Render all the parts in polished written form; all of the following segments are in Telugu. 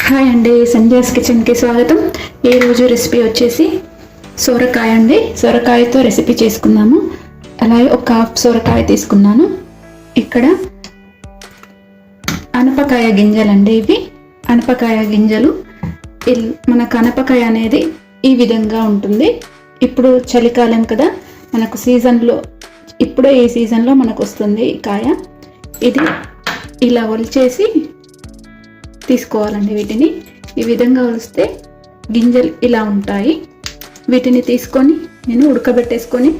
హాయ్ అండి, సంధ్యాస్ కిచెన్కి స్వాగతం. ఈరోజు రెసిపీ వచ్చేసి సొరకాయ అండి. సొరకాయతో రెసిపీ చేసుకున్నాము. అలాగే ఒక హాఫ్ సొరకాయ తీసుకున్నాను. ఇక్కడ అనపకాయ గింజలండి, ఇవి అనపకాయ గింజలు. మనకు అనపకాయ అనేది ఈ విధంగా ఉంటుంది. ఇప్పుడు చలికాలం కదా, మనకు సీజన్లో ఇప్పుడే ఈ సీజన్లో మనకు వస్తుంది ఈ కాయ. ఇది ఇలా ఒలిచేసి తీసుకోవాలండి. వీటిని ఈ విధంగా ఒలిస్తే గింజలు ఇలా ఉంటాయి. వీటిని తీసుకొని నేను ఉడకబెట్టేసుకొని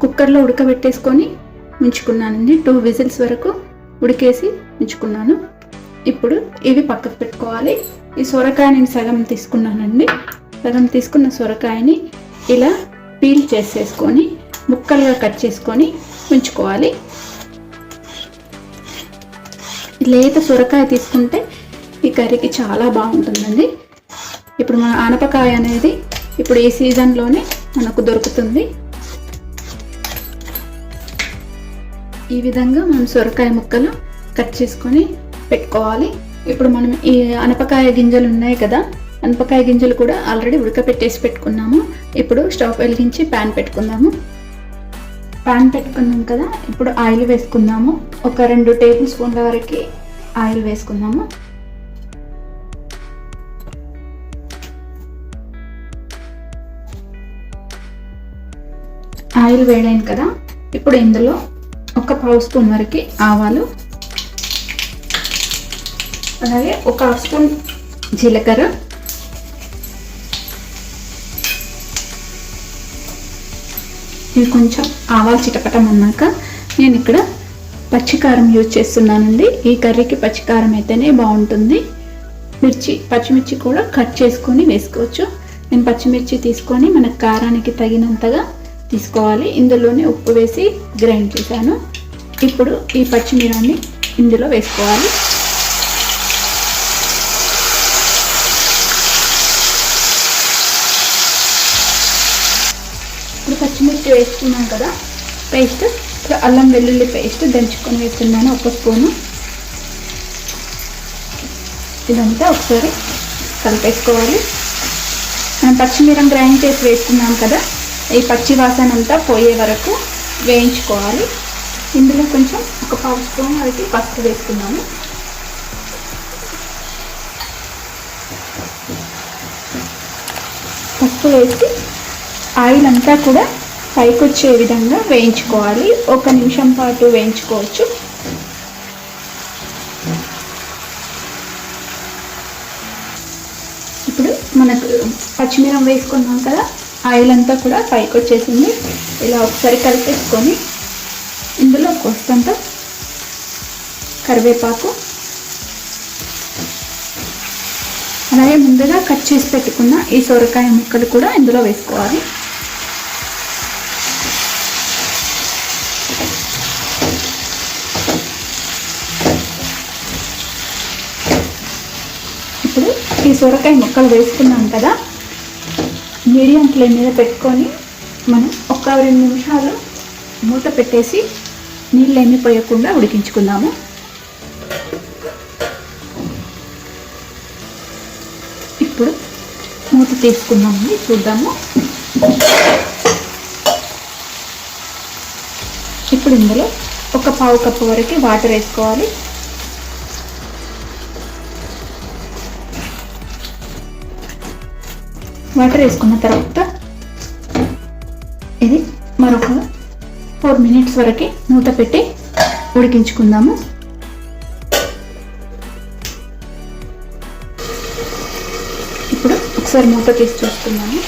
కుక్కర్లో ఉడకబెట్టేసుకొని ఉంచుకున్నానండి. 2 విజిల్స్ వరకు ఉడికేసి ఉంచుకున్నాను. ఇప్పుడు ఇవి పక్కకు పెట్టుకోవాలి. ఈ సొరకాయ నేను సగం తీసుకున్నానండి. సగం తీసుకున్న సొరకాయని ఇలా పీల్ చేసేసుకొని ముక్కలుగా కట్ చేసుకొని ఉంచుకోవాలి. లేత సొరకాయ తీసుకుంటే ఈ కర్రీకి చాలా బాగుంటుందండి. ఇప్పుడు మన ఆనపకాయ అనేది ఇప్పుడు ఈ సీజన్లోనే మనకు దొరుకుతుంది. ఈ విధంగా మనం సొరకాయ ముక్కలు కట్ చేసుకొని పెట్టుకోవాలి. ఇప్పుడు మనం ఈ అనపకాయ గింజలు ఉన్నాయి కదా, అనపకాయ గింజలు కూడా ఆల్రెడీ ఉడకపెట్టేసి పెట్టుకున్నాము. ఇప్పుడు స్టవ్ వెలిగించి ప్యాన్ పెట్టుకుందాము. ప్యాన్ పెట్టుకున్నాం కదా, ఇప్పుడు ఆయిల్ వేసుకుందాము. ఒక 2 టేబుల్ స్పూన్ల వరకు ఆయిల్ వేసుకుందాము. ఆయిల్ వేడైంది కదా, ఇప్పుడు ఇందులో ఒక 1/2 స్పూన్ వరకు ఆవాలు, అలాగే ఒక 1/2 స్పూన్ జీలకర్ర, ఇవి కొంచెం ఆవాలు చిటపటం అన్నాక నేను ఇక్కడ పచ్చికారం యూజ్ చేస్తున్నానండి. ఈ కర్రీకి పచ్చికారం అయితేనే బాగుంటుంది. పచ్చిమిర్చి కూడా కట్ చేసుకొని వేసుకోవచ్చు. నేను పచ్చిమిర్చి తీసుకొని మన కారానికి తగినంతగా తీసుకోవాలి. ఇందులోనే ఉప్పు వేసి గ్రైండ్ చేశాను. ఇప్పుడు ఈ పచ్చిమిరాన్ని ఇందులో వేసుకోవాలి. ఇప్పుడు పచ్చిమిర్చి వేసుకున్నాం కదా, పేస్ట్. ఇప్పుడు అల్లం వెల్లుల్లి పేస్ట్ దంచుకొని వేస్తున్నాను 1 స్పూను. ఇదంతా ఒకసారి కలిపేసుకోవాలి. మనం పచ్చిమిరం గ్రైండ్ చేసి వేసుకున్నాం కదా, ఈ పచ్చి వాసన అంతా పోయే వరకు వేయించుకోవాలి. ఇందులో కొంచెం ఒక 1/2 స్పూన్ వరకు పసుపు వేసుకున్నాము. పసుపు వేసి ఆయిల్ అంతా కూడా పైకి వచ్చే విధంగా వేయించుకోవాలి. 1 నిమిషం పాటు వేయించుకోవచ్చు. ఇప్పుడు మనకు పచ్చిమిరం వేసుకున్నాం కదా, ఆయిల్ అంతా కూడా పైకి వచ్చేసింది. ఇలా ఒకసారి కలిపేసుకొని ఇందులో కొంత కరివేపాకు, అలాగే ముందుగా కట్ చేసి పెట్టుకున్న ఈ సొరకాయ ముక్కలు కూడా ఇందులో వేసుకోవాలి. ఇప్పుడు ఈ సొరకాయ ముక్కలు వేసుకున్నాం కదా, మీడియం ఫ్లేమ్ మీద పెట్టుకొని మనం ఒక 2 నిమిషాలు మూత పెట్టేసి నీళ్ళు ఏమీ పోయకుండా ఉడికించుకుందాము. ఇప్పుడు మూత తీసుకుందాము, చూద్దాము. ఇప్పుడు ఇందులో ఒక 1/2 కప్పు వరకు వాటర్ వేసుకోవాలి. వాటర్ వేసుకున్న తర్వాత ఇది మరొక 4 మినిట్స్ వరకు మూత పెట్టి ఉడికించుకుందాము. ఇప్పుడు ఒకసారి మూత తీసి చూస్తున్నాము.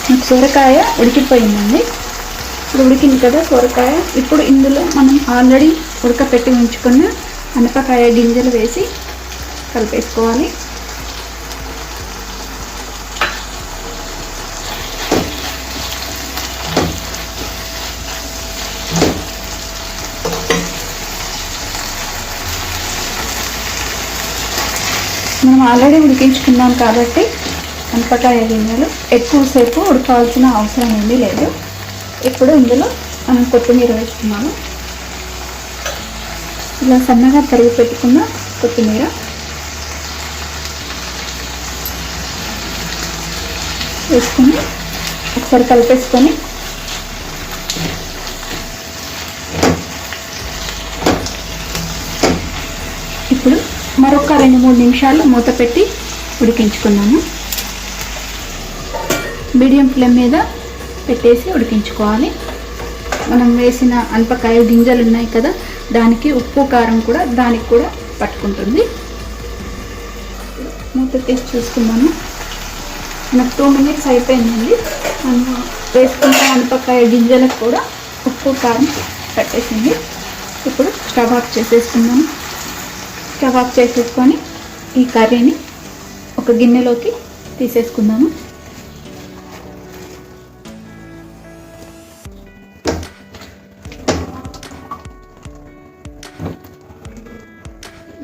నాకు సొరకాయ ఉడికిపోయిందండి. ఇప్పుడు ఉడికింది కదా సొరకాయ. ఇప్పుడు ఇందులో మనం ఆల్రెడీ ఉడకపెట్టి ఉంచుకున్న అనపకాయ గింజలు వేసి కలిపేసుకోవాలి. మనం ఆల్రెడీ ఉడికించుకున్నాం కాబట్టి అనపకాయ గింజలు ఎక్కువసేపు ఉడకాల్సిన అవసరం ఏమీ లేదు. ఇప్పుడు ఇందులో మనం కొత్తిమీర వేస్తున్నాము. ఇలా సన్నగా తరిగి పెట్టుకున్న కొత్తిమీర, వేసుకొని ఒకసారి కలిపేసుకొని ఇప్పుడు మరొక 2-3 నిమిషాలు మూత పెట్టి ఉడికించుకున్నాము. మీడియం ఫ్లేమ్ మీద పెట్టేసి ఉడికించుకోవాలి. మనం వేసిన అనపకాయ గింజలు ఉన్నాయి కదా, దానికి ఉప్పు కారం కూడా దానికి కూడా పట్టుకుంటుంది. మూత తీసి చూసుకున్నాను. నాకు 2 మినిట్స్ అయిపోయిందండి. మనం వేసుకున్న అనపకాయ గింజలకు కూడా ఉప్పు కారం పట్టేసింది. ఇప్పుడు స్టవ్ ఆఫ్ చేసేసుకున్నాను. స్టవ్ ఆఫ్ చేసేసుకొని ఈ కర్రీని ఒక గిన్నెలోకి తీసేసుకుందాము.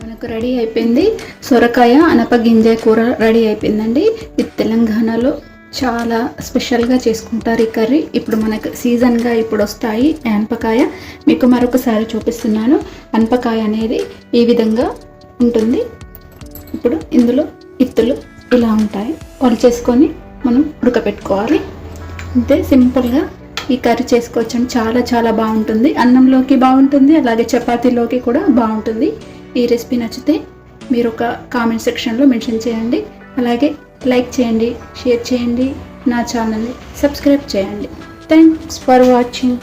మనకు రెడీ అయిపోయింది. సొరకాయ అనపగింజ కూర రెడీ అయిపోయిందండి. ఇది తెలంగాణలో చాలా స్పెషల్గా చేసుకుంటారు ఈ కర్రీ. ఇప్పుడు మనకు సీజన్గా ఇప్పుడు వస్తాయి అనపకాయ. మీకు మరొకసారి చూపిస్తున్నాను. అనపకాయ అనేది ఈ విధంగా ఉంటుంది. ఇప్పుడు ఇందులో ఇత్తులు ఇలా ఉంటాయి. చేసుకొని మనం ఉడకపెట్టుకోవాలి. అంతే సింపుల్గా ఈ కర్రీ చేసుకోవచ్చు. చాలా చాలా బాగుంటుంది. అన్నంలోకి బాగుంటుంది, అలాగే చపాతీలోకి కూడా బాగుంటుంది. ఈ రెసిపీ నచ్చితే మీరు ఒక కామెంట్ సెక్షన్లో మెన్షన్ చేయండి. అలాగే లైక్ చేయండి, షేర్ చేయండి, నా ఛానల్ని సబ్స్క్రైబ్ చేయండి. Thanks for watching.